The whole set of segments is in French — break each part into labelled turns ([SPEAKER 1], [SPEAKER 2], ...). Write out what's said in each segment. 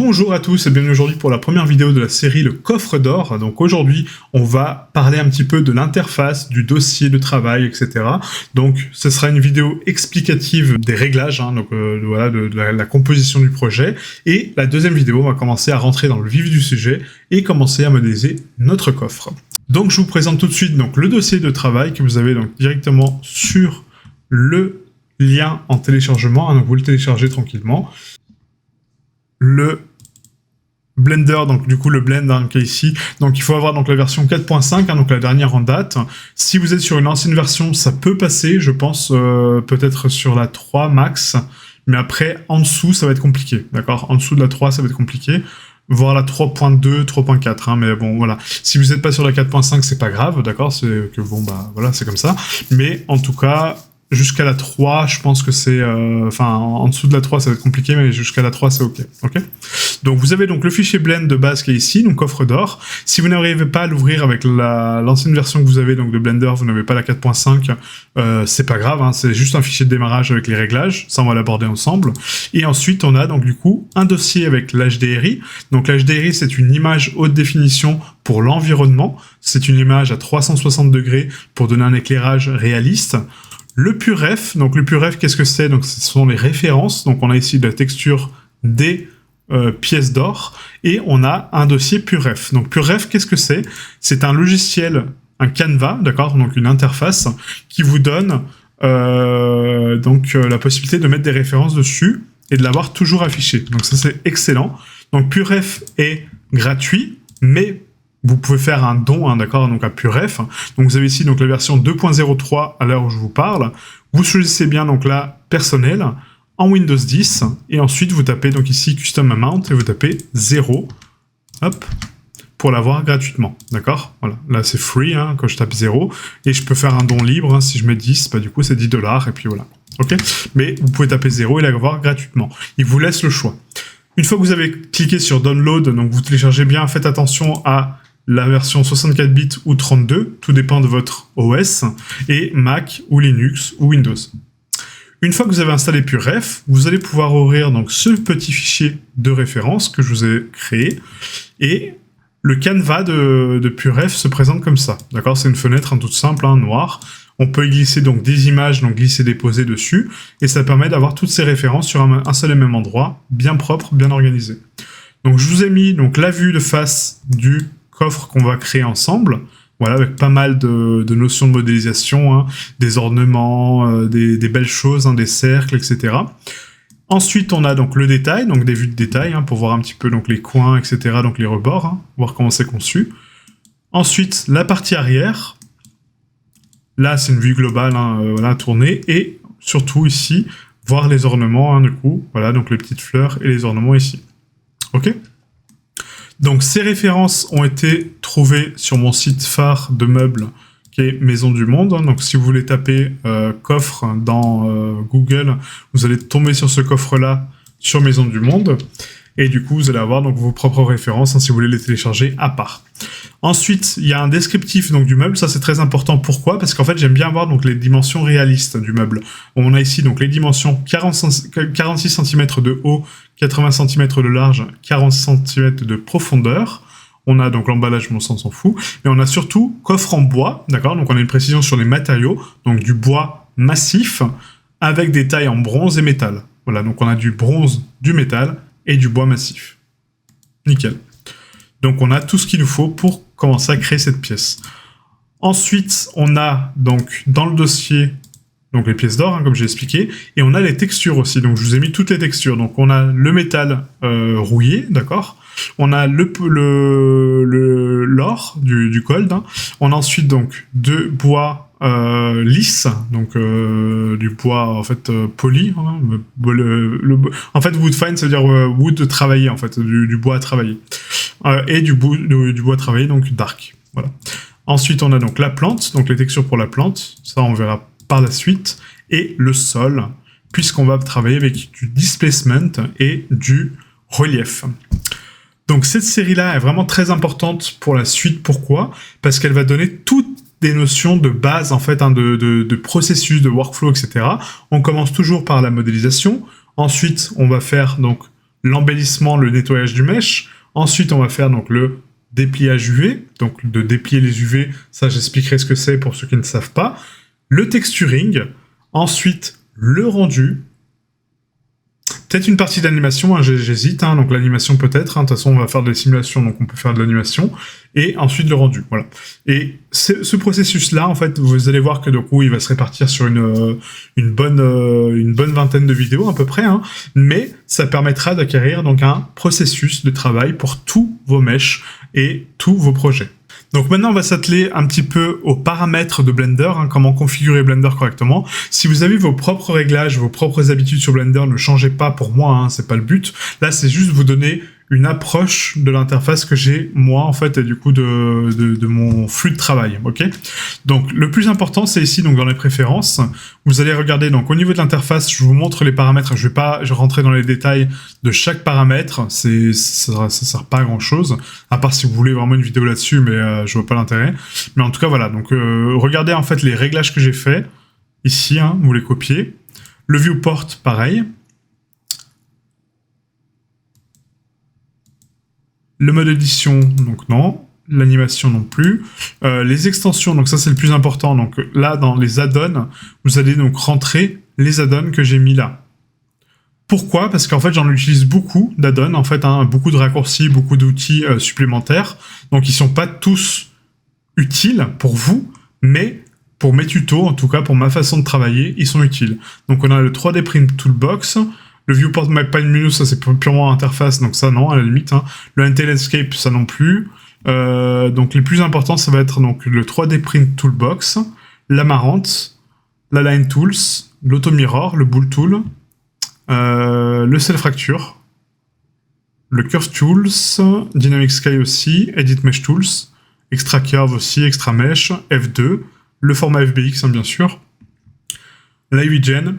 [SPEAKER 1] Bonjour à tous et bienvenue aujourd'hui pour la première vidéo de la série Le Coffre d'Or. Donc aujourd'hui, on va parler un petit peu de l'interface, du dossier de travail, etc. Donc ce sera une vidéo explicative des réglages, voilà, de la composition du projet. Et la deuxième vidéo, on va commencer à rentrer dans le vif du sujet et commencer à modéliser notre coffre. Donc je vous présente tout de suite donc, le dossier de travail que vous avez donc, directement sur le lien en téléchargement. Donc vous le téléchargez tranquillement. Le Blender, donc du coup le Blend qui est ici, donc il faut avoir donc la version 4.5, donc la dernière en date. Si vous êtes sur une ancienne version, ça peut passer, je pense, peut-être sur la 3 max, mais après en dessous ça va être compliqué, d'accord. En dessous de la 3 ça va être compliqué, voire la 3.2, 3.4, mais bon voilà. Si vous n'êtes pas sur la 4.5 c'est pas grave, d'accord, c'est que bon bah voilà c'est comme ça, mais en tout cas jusqu'à la 3, je pense que c'est... en dessous de la 3, ça va être compliqué, mais jusqu'à la 3, c'est OK. Donc, vous avez donc le fichier Blend de base qui est ici, donc coffre d'or. Si vous n'arrivez pas à l'ouvrir avec l'ancienne version que vous avez donc de Blender, vous n'avez pas la 4.5, c'est pas grave, hein, c'est juste un fichier de démarrage avec les réglages. Ça, on va l'aborder ensemble. Et ensuite, on a donc du coup un dossier avec l'HDRI. Donc, l'HDRI, c'est une image haute définition pour l'environnement. C'est une image à 360 degrés pour donner un éclairage réaliste. Le PureRef, donc le PureRef, qu'est-ce que c'est? Donc ce sont les références, donc on a ici de la texture des pièces d'or, et on a un dossier PureRef. Donc PureRef, qu'est-ce que c'est? C'est un logiciel, un canevas, d'accord, donc une interface, qui vous donne la possibilité de mettre des références dessus, et de l'avoir toujours affiché. Donc ça c'est excellent. Donc PureRef est gratuit, mais vous pouvez faire un don, d'accord, donc à PureRef. Donc vous avez ici donc la version 2.03 à l'heure où je vous parle. Vous choisissez bien donc la personnel en Windows 10 et ensuite vous tapez donc ici Custom Amount et vous tapez 0, hop, pour l'avoir gratuitement, d'accord. Voilà, là c'est free quand je tape 0 et je peux faire un don libre si je mets 10, bah du coup c'est 10 $ et puis voilà, ok. Mais vous pouvez taper 0 et l'avoir gratuitement. Il vous laisse le choix. Une fois que vous avez cliqué sur Download, donc vous téléchargez bien, faites attention à la version 64 bits ou 32, tout dépend de votre OS, et Mac ou Linux ou Windows. Une fois que vous avez installé PureRef, vous allez pouvoir ouvrir donc ce petit fichier de référence que je vous ai créé, et le canevas de PureRef se présente comme ça, d'accord. C'est une fenêtre toute simple, noire. On peut y glisser donc des images, donc glisser-déposer dessus, et ça permet d'avoir toutes ces références sur un seul et même endroit, bien propre, bien organisé. Donc je vous ai mis donc la vue de face du coffre qu'on va créer ensemble, voilà, avec pas mal de notions de modélisation, des ornements, des belles choses, des cercles, etc. Ensuite, on a donc le détail, donc des vues de détail, pour voir un petit peu donc les coins, etc., donc les rebords, voir comment c'est conçu. Ensuite, la partie arrière, là c'est une vue globale, voilà, tournée, et surtout ici, voir les ornements, du coup, voilà, donc les petites fleurs et les ornements ici. Ok ? Donc ces références ont été trouvées sur mon site phare de meubles qui est Maison du Monde. Donc si vous voulez taper coffre dans Google, vous allez tomber sur ce coffre-là sur Maison du Monde. Et du coup, vous allez avoir donc vos propres références si vous voulez les télécharger à part. Ensuite, il y a un descriptif donc du meuble. Ça, c'est très important. Pourquoi? Parce qu'en fait, j'aime bien avoir donc les dimensions réalistes du meuble. On a ici donc les dimensions 46 cm de haut, 80 cm de large, 40 cm de profondeur. On a donc l'emballage, mon sens s'en fout. Mais on a surtout coffre en bois, d'accord? Donc on a une précision sur les matériaux, donc du bois massif avec des tailles en bronze et métal. Voilà, donc on a du bronze, du métal et du bois massif. Nickel. Donc on a tout ce qu'il nous faut pour commencer à créer cette pièce. Ensuite, on a donc dans le dossier donc les pièces d'or, comme j'ai expliqué, et on a les textures aussi. Donc je vous ai mis toutes les textures. Donc on a le métal rouillé, d'accord. On a l'or du gold. On a ensuite donc de bois lisse, donc du bois en fait poli. En fait wood fine, ça veut dire wood travaillé en fait, du bois à travailler. Et du bois travaillé, donc dark. Voilà. Ensuite on a donc la plante, donc les textures pour la plante. Ça on verra par la suite, et le sol, puisqu'on va travailler avec du displacement et du relief. Donc cette série-là est vraiment très importante pour la suite. Pourquoi? Parce qu'elle va donner toutes des notions de base, en fait, de processus, de workflow, etc. On commence toujours par la modélisation. Ensuite, on va faire donc l'embellissement, le nettoyage du mesh. Ensuite, on va faire donc le dépliage UV, donc de déplier les UV, ça j'expliquerai ce que c'est pour ceux qui ne savent pas. Le texturing, ensuite le rendu, peut-être une partie d'animation, hein, j'hésite, hein, donc l'animation peut-être, hein, de toute façon on va faire des simulations, donc on peut faire de l'animation, et ensuite le rendu, voilà. Et ce processus-là, en fait, vous allez voir que du coup il va se répartir sur une bonne vingtaine de vidéos à peu près, hein, mais ça permettra d'acquérir donc un processus de travail pour tous vos meshes et tous vos projets. Donc maintenant, on va s'atteler un petit peu aux paramètres de Blender, hein, comment configurer Blender correctement. Si vous avez vos propres réglages, vos propres habitudes sur Blender, ne changez pas pour moi, hein, c'est pas le but. Là, c'est juste vous donner une approche de l'interface que j'ai, moi, en fait, et du coup, de mon flux de travail, ok? Donc, le plus important, c'est ici, donc, dans les préférences. Vous allez regarder, donc, au niveau de l'interface, je vous montre les paramètres. Je vais pas rentrer dans les détails de chaque paramètre. Ça sert pas à grand chose. À part si vous voulez vraiment une vidéo là-dessus, mais je vois pas l'intérêt. Mais en tout cas, voilà. Donc, regardez, en fait, les réglages que j'ai faits. Ici, hein, vous les copiez. Le viewport, pareil. Le mode édition, donc non. L'animation non plus. Les extensions, donc ça c'est le plus important. Donc là, dans les add-ons, vous allez donc rentrer les add-ons que j'ai mis là. Pourquoi? Parce qu'en fait, j'en utilise beaucoup d'add-ons, en fait, hein, beaucoup de raccourcis, beaucoup d'outils supplémentaires. Donc ils sont pas tous utiles pour vous, mais pour mes tutos, en tout cas pour ma façon de travailler, ils sont utiles. Donc on a le 3D Print Toolbox. Le viewport menu, ça c'est purement interface, donc ça non, à la limite. Hein. Le NT Landscape, ça non plus. Donc les plus importants, ça va être donc le 3D Print Toolbox, l'Amarant, l'Align Tools, l'Auto Mirror, le Bull Tool, le Cell Fracture, le Curve Tools, Dynamic Sky aussi, Edit Mesh Tools, Extra Curve aussi, Extra Mesh, F2, le format FBX hein, bien sûr, l'IVGen,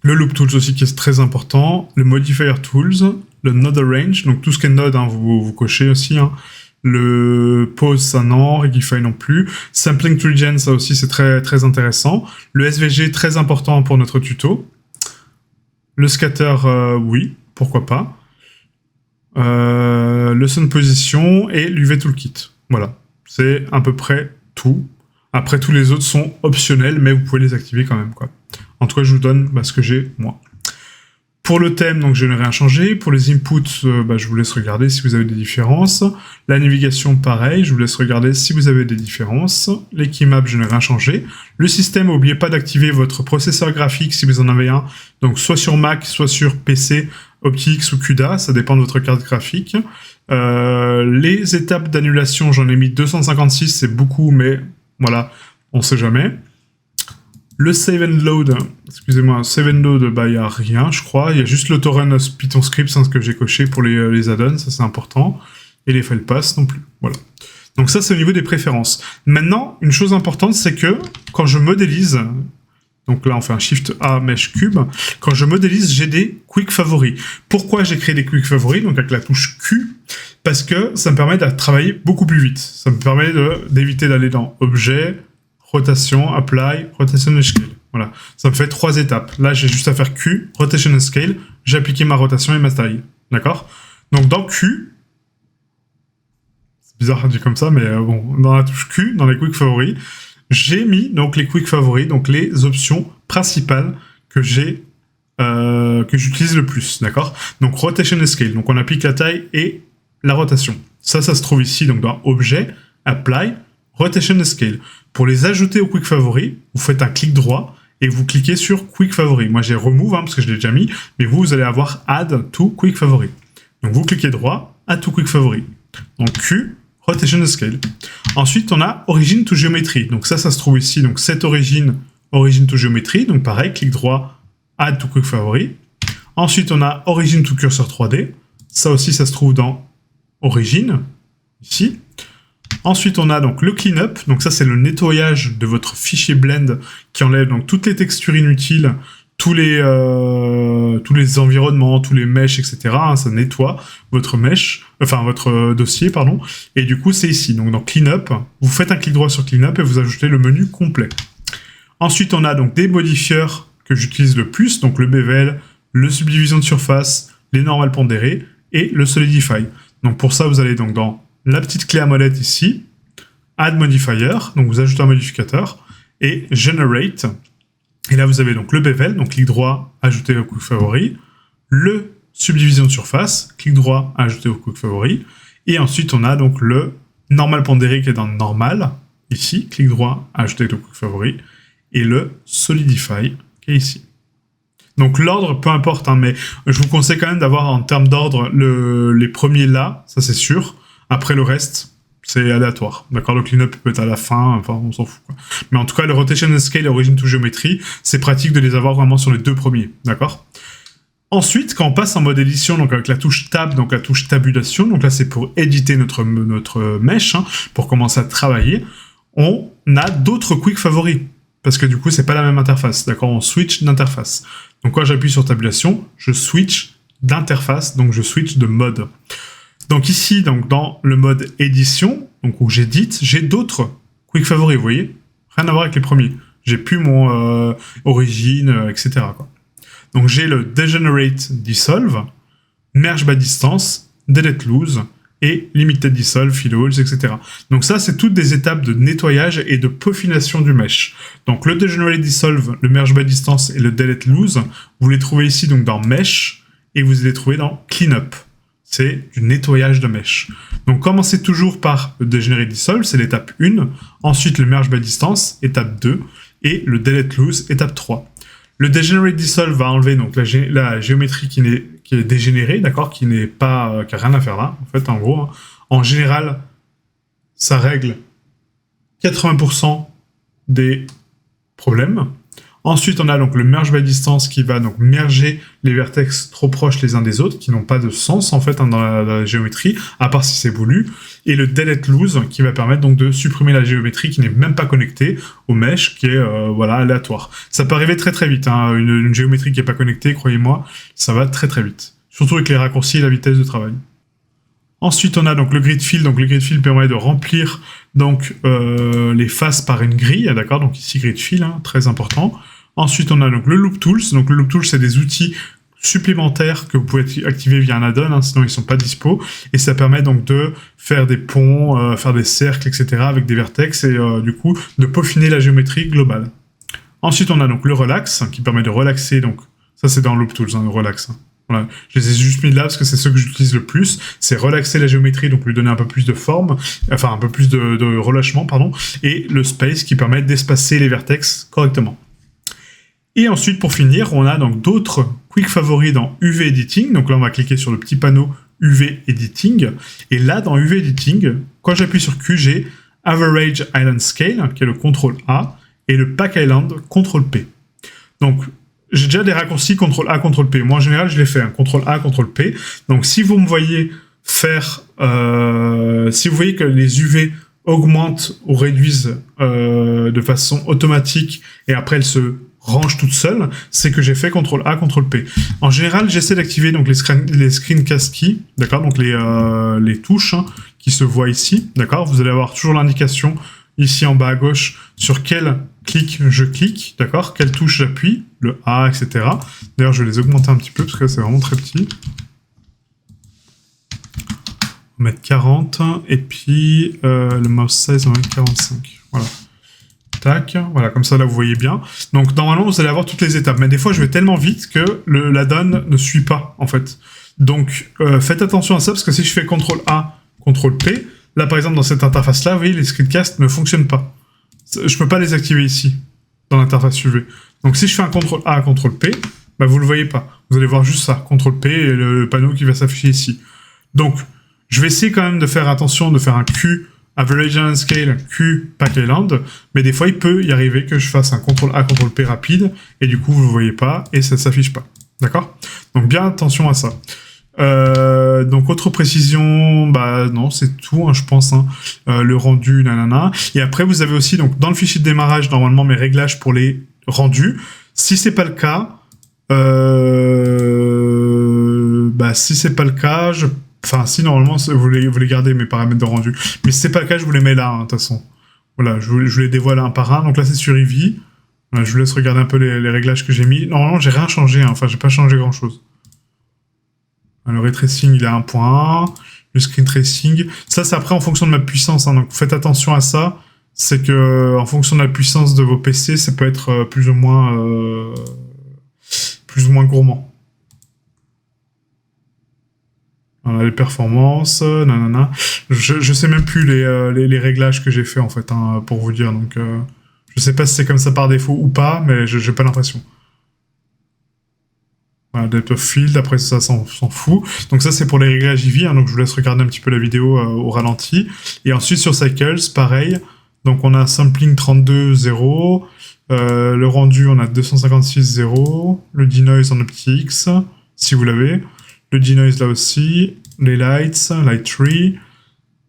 [SPEAKER 1] le Loop Tools aussi qui est très important, le Modifier Tools, le Node Arrange, donc tout ce qui est Node, hein, vous cochez aussi, hein. Le Pose, ça non, Regify non plus, Sampling to Regen, ça aussi c'est très, très intéressant, le SVG, très important pour notre tuto, le Scatter, oui, pourquoi pas, le Sun Position et l'UV Toolkit, voilà, c'est à peu près tout. Après, tous les autres sont optionnels, mais vous pouvez les activer quand même, quoi. En tout cas, je vous donne ce que j'ai, moi. Pour le thème, donc, je n'ai rien changé. Pour les inputs, je vous laisse regarder si vous avez des différences. La navigation, pareil, je vous laisse regarder si vous avez des différences. Les keymaps, je n'ai rien changé. Le système, n'oubliez pas d'activer votre processeur graphique si vous en avez un. Donc, soit sur Mac, soit sur PC, OptiX ou CUDA, ça dépend de votre carte graphique. Les étapes d'annulation, j'en ai mis 256, c'est beaucoup, mais voilà, on sait jamais. Le save and load, excusez-moi, save and load, il n'y a rien, je crois. Il y a juste l'autorun Python Scripts hein, ce que j'ai coché pour les add-ons, ça c'est important. Et les file pass non plus, voilà. Donc ça, c'est au niveau des préférences. Maintenant, une chose importante, c'est que quand je modélise, donc là on fait un Shift A Mesh Cube, quand je modélise, j'ai des quick favoris. Pourquoi j'ai créé des quick favoris, donc avec la touche Q? Parce que ça me permet de travailler beaucoup plus vite. Ça me permet d'éviter d'aller dans Objet, Rotation, Apply, Rotation and Scale. Voilà, ça me fait 3 étapes. Là, j'ai juste à faire Q, Rotation and Scale, j'ai appliqué ma rotation et ma taille. D'accord? Donc dans Q, c'est bizarre dit comme ça, mais bon, dans la touche Q, dans les quick favoris, j'ai mis donc les quick favoris, donc les options principales que j'utilise le plus. D'accord? Donc Rotation and Scale, donc on applique la taille et la rotation. Ça se trouve ici, donc dans Objet, Apply, Rotation and Scale. Pour les ajouter au Quick Favori, vous faites un clic droit et vous cliquez sur Quick Favori. Moi, j'ai Remove, hein, parce que je l'ai déjà mis, mais vous allez avoir Add to Quick Favori. Donc, vous cliquez droit, Add to Quick Favori. Donc, Q, Rotation and Scale. Ensuite, on a Origin to Geometry. Donc, ça se trouve ici. Donc, cette Origin to Geometry. Donc, pareil, clic droit, Add to Quick Favori. Ensuite, on a Origin to Cursor 3D. Ça aussi, ça se trouve dans Origin, ici. Ensuite, on a donc le cleanup. Donc ça, c'est le nettoyage de votre fichier blend qui enlève donc toutes les textures inutiles, tous les environnements, tous les meshes, etc. Hein, ça nettoie votre votre dossier, pardon. Et du coup, c'est ici. Donc dans cleanup, vous faites un clic droit sur cleanup et vous ajoutez le menu complet. Ensuite, on a donc des modifiers que j'utilise le plus, donc le bevel, le subdivision de surface, les normal pondérés et le solidify. Donc pour ça, vous allez donc dans la petite clé à molette ici, Add Modifier, donc vous ajoutez un modificateur, et Generate. Et là, vous avez donc le bevel, donc clic droit, ajouter au quick favori, le subdivision de surface, clic droit, ajouter au quick favori, et ensuite on a donc le normal pondéré qui est dans normal, ici, clic droit, ajouter au quick favori, et le solidify qui est ici. Donc l'ordre, peu importe, hein, mais je vous conseille quand même d'avoir en termes d'ordre les premiers là, ça c'est sûr. Après le reste, c'est aléatoire. D'accord, le clean-up peut être à la fin, enfin on s'en fout, quoi. Mais en tout cas, le rotation and scale et origin to géométrie, c'est pratique de les avoir vraiment sur les deux premiers. D'accord. Ensuite, quand on passe en mode édition, donc avec la touche tab, donc la touche tabulation, donc là c'est pour éditer notre mesh, hein, pour commencer à travailler, on a d'autres quick favoris. Parce que du coup, c'est pas la même interface. D'accord, on switch d'interface. Donc quand j'appuie sur tabulation, je switch d'interface, donc je switch de mode. Donc ici, donc dans le mode édition, donc où j'édite, j'ai d'autres quick favoris, vous voyez. Rien à voir avec les premiers. J'ai plus mon origine, etc., quoi. Donc j'ai le Degenerate Dissolve, Merge by Distance, Delete Loose, et Limited Dissolve, Fill Holes, etc. Donc ça, c'est toutes des étapes de nettoyage et de peaufination du mesh. Donc le Degenerate Dissolve, le Merge by Distance et le Delete Loose, vous les trouvez ici donc dans Mesh, et vous les trouvez dans Cleanup. C'est du nettoyage de mesh. Donc commencez toujours par le Degenerate Dissolve, c'est l'étape 1, ensuite le Merge by Distance, étape 2, et le Delete Loose, étape 3. Le Degenerate Dissolve va enlever donc la géométrie qui est dégénérée, d'accord, qui n'a rien à faire là, en fait, en gros. Hein. En général, ça règle 80% des problèmes. Ensuite, on a donc le Merge by Distance qui va donc merger les vertex trop proches les uns des autres, qui n'ont pas de sens en fait, hein, dans la géométrie, à part si c'est voulu. Et le Delete Loose qui va permettre donc de supprimer la géométrie qui n'est même pas connectée au mesh, qui est aléatoire. Ça peut arriver très très vite, hein, une géométrie qui n'est pas connectée, croyez-moi, ça va très très vite. Surtout avec les raccourcis et la vitesse de travail. Ensuite, on a donc le grid fill. Donc le grid fill permet de remplir donc les faces par une grille, d'accord. Donc ici grid fill, hein, très important. Ensuite, on a donc le Loop Tools. Donc le Loop Tools, c'est des outils supplémentaires que vous pouvez activer via un add-on, hein, sinon ils sont pas dispo. Et ça permet donc de faire des ponts, faire des cercles, etc. avec des vertex et du coup de peaufiner la géométrie globale. Ensuite, on a donc le Relax qui permet de relaxer. Donc ça, c'est dans Loop Tools, hein, le Relax. Voilà. Je les ai juste mis là parce que c'est ceux que j'utilise le plus. C'est relaxer la géométrie, donc lui donner un peu plus de forme, enfin un peu plus de relâchement, pardon. Et le Space qui permet d'espacer les vertex correctement. Et ensuite, pour finir, on a donc d'autres quick favoris dans UV Editing. Donc là, on va cliquer sur le petit panneau UV Editing. Et là, dans UV Editing, quand j'appuie sur Q, j'ai Average Island Scale, qui est le CTRL A, et le Pack Island, CTRL P. Donc, j'ai déjà des raccourcis CTRL A, CTRL P. Moi, en général, je les fais, hein, CTRL A, CTRL P. Donc, si vous me voyez faire... si vous voyez que les UV augmentent ou réduisent de façon automatique, et après, elles se range toute seule, c'est que j'ai fait CTRL A, CTRL P. En général, j'essaie d'activer donc les screencast keys, d'accord, donc les touches, hein, qui se voient ici, d'accord. Vous allez avoir toujours l'indication ici en bas à gauche sur quel clic je clique, d'accord, quelle touche j'appuie, le A, etc. D'ailleurs, je vais les augmenter un petit peu parce que c'est vraiment très petit. On va mettre 40 et puis le mouse size on va mettre 45. Voilà. Tac, voilà, comme ça là vous voyez bien. Donc normalement vous allez avoir toutes les étapes, mais des fois je vais tellement vite que la donne ne suit pas en fait. Donc faites attention à ça parce que si je fais CTRL A, CTRL P, là par exemple dans cette interface là, vous voyez les screencasts ne fonctionnent pas. Je peux pas les activer ici dans l'interface UV. Donc si je fais un CTRL A, CTRL P, bah vous le voyez pas. Vous allez voir juste ça, CTRL P et le panneau qui va s'afficher ici. Donc je vais essayer quand même de faire attention, de faire un Q Average Island Scale, Q, Pack Island, mais des fois il peut y arriver que je fasse un CTRL A, CTRL P rapide, et du coup vous ne le voyez pas, et ça ne s'affiche pas. D'accord? Donc bien attention à ça. Donc autre précision, bah non, c'est tout, hein, je pense, hein, le rendu, nanana. Et après vous avez aussi, donc dans le fichier de démarrage, normalement mes réglages pour les rendus. Si c'est pas le cas, Enfin, si, normalement, vous les gardez, mes paramètres de rendu. Mais si c'est pas le cas, je vous les mets là, hein, de toute façon. Voilà, je vous les dévoile un par un. Donc là, c'est sur Eevee. Voilà, je vous laisse regarder un peu les réglages que j'ai mis. Normalement, j'ai rien changé, hein. Enfin, j'ai pas changé grand-chose. Le ray tracing, il est à 1.1. Le screen tracing, ça c'est après en fonction de ma puissance, hein, donc faites attention à ça. C'est que en fonction de la puissance de vos PC, ça peut être plus ou moins gourmand. Voilà, les performances, nanana. Je sais même plus les réglages que j'ai fait en fait, hein, pour vous dire. Donc je sais pas si c'est comme ça par défaut ou pas, mais j'ai pas l'impression. Voilà, depth of field, après ça s'en fout. Donc ça c'est pour les réglages EV, hein, donc je vous laisse regarder un petit peu la vidéo au ralenti. Et ensuite sur Cycles, pareil. Donc on a sampling 32.0, le rendu on a 256.0, le denoise en OptiX, si vous l'avez. Le denoise là aussi, les lights, light tree.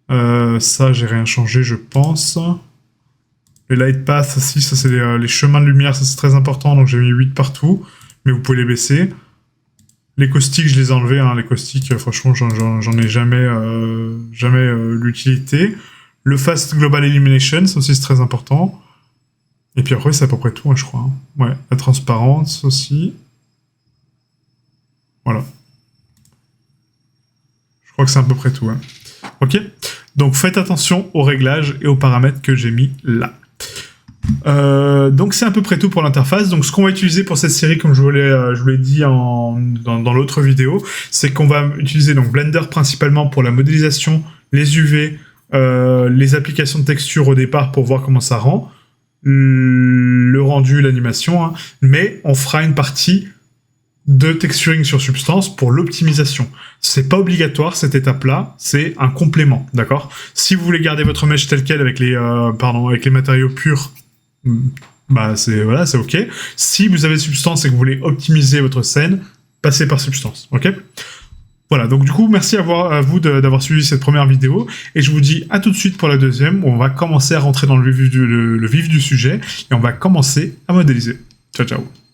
[SPEAKER 1] Ça j'ai rien changé je pense. Les light paths aussi, ça c'est les chemins de lumière, ça c'est très important, donc j'ai mis 8 partout, mais vous pouvez les baisser. Les caustiques, je les ai enlevés, hein. Les caustiques, franchement, j'en ai jamais l'utilité. Le Fast Global Illumination, ça aussi c'est très important. Et puis après, c'est à peu près tout, hein, je crois. Hein. Ouais, la transparence aussi. Voilà. Je crois que c'est à peu près tout. Hein. Ok. Donc faites attention aux réglages et aux paramètres que j'ai mis là. Donc c'est à peu près tout pour l'interface. Donc ce qu'on va utiliser pour cette série, comme je vous l'ai dit dans l'autre vidéo, c'est qu'on va utiliser donc Blender principalement pour la modélisation, les UV, les applications de texture au départ pour voir comment ça rend, le rendu, l'animation, hein, mais on fera une partie de texturing sur substance pour l'optimisation. C'est pas obligatoire cette étape-là, c'est un complément, d'accord? Si vous voulez garder votre mesh tel quel avec les matériaux purs, bah c'est ok. Si vous avez substance et que vous voulez optimiser votre scène, passez par substance, ok? Voilà, donc du coup, merci à vous d'avoir suivi cette première vidéo, et je vous dis à tout de suite pour la deuxième, où on va commencer à rentrer dans le vif du sujet, et on va commencer à modéliser. Ciao, ciao.